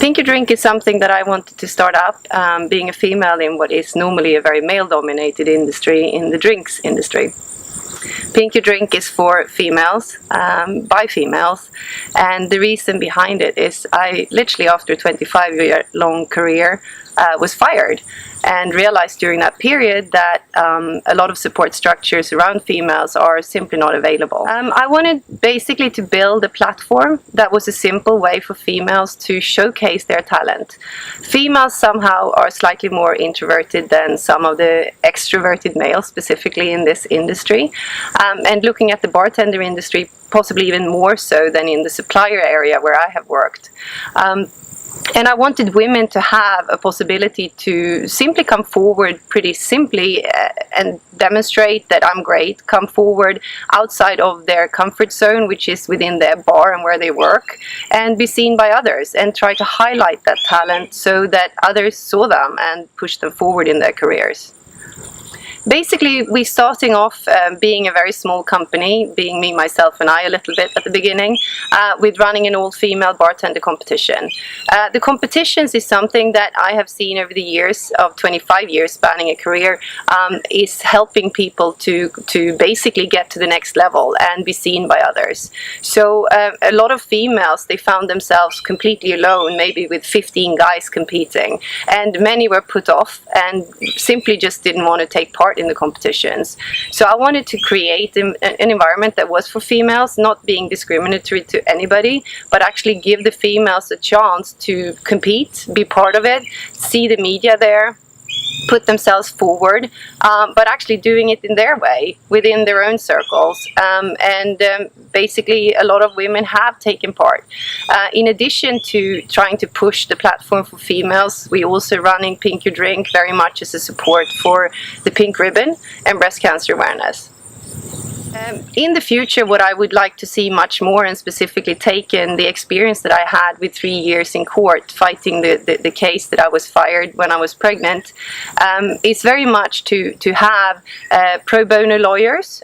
Pink Your Drink is something that I wanted to start up, being a female in what is normally a very male-dominated industry in the drinks industry. Pink Your Drink is for females, by females, and the reason behind it is I literally, after a 25-year-long career, was fired and realized during that period that a lot of support structures around females are simply not available. I wanted basically to build a platform that was a simple way for females to showcase their talent. Females somehow are slightly more introverted than some of the extroverted males, specifically in this industry. And looking at the bartender industry, possibly even more so than in the supplier area where I have worked. And I wanted women to have a possibility to simply come forward pretty simply and demonstrate that I'm great, come forward outside of their comfort zone, which is within their bar and where they work, and be seen by others and try to highlight that talent so that others saw them and pushed them forward in their careers. Basically, we're starting off being a very small company, being me, myself and I a little bit at the beginning, with running an all-female bartender competition. The competitions is something that I have seen over the years of 25 years spanning a career, is helping people to basically get to the next level and be seen by others. So a lot of females, they found themselves completely alone, maybe with 15 guys competing, and many were put off and simply just didn't want to take part in the competitions. So I wanted to create an environment that was for females, not being discriminatory to anybody, but actually give the females a chance to compete, be part of it, see the media there, put themselves forward, but actually doing it in their way, within their own circles. Basically a lot of women have taken part. In addition to trying to push the platform for females, we also running Pink Your Drink very much as a support for the pink ribbon and breast cancer awareness. In the future, what I would like to see much more, and specifically taking the experience that I had with 3 years in court fighting the case that I was fired when I was pregnant, is very much to have pro bono lawyers,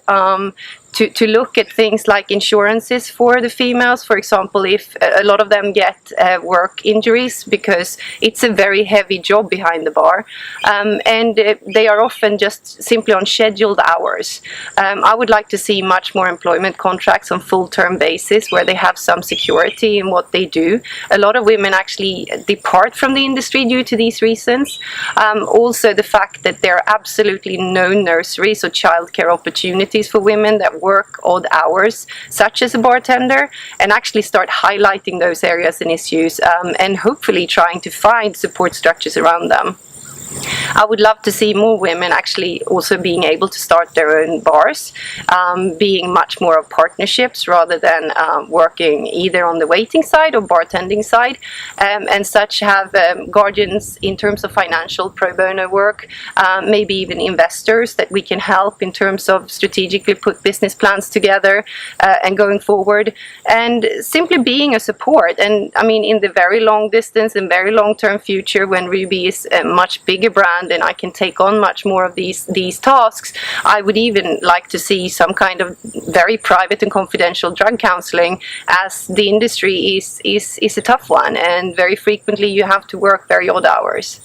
to look at things like insurances for the females. For example, if a lot of them get work injuries, because it's a very heavy job behind the bar, and they are often just simply on scheduled hours. I would like to see much more employment contracts on full-term basis where they have some security in what they do. A lot of women actually depart from the industry due to these reasons. Also the fact that there are absolutely no nurseries or childcare opportunities for women that work odd hours, such as a bartender, and actually start highlighting those areas and issues, and hopefully trying to find support structures around them. I would love to see more women actually also being able to start their own bars, being much more of partnerships rather than working either on the waiting side or bartending side, and such have guardians in terms of financial pro bono work, maybe even investors that we can help in terms of strategically put business plans together and going forward, and simply being a support. And I mean, in the very long distance and very long-term future, when Rhuby is a much bigger brand and I can take on much more of these tasks, I would even like to see some kind of very private and confidential drug counseling, as the industry is a tough one, and very frequently you have to work very odd hours.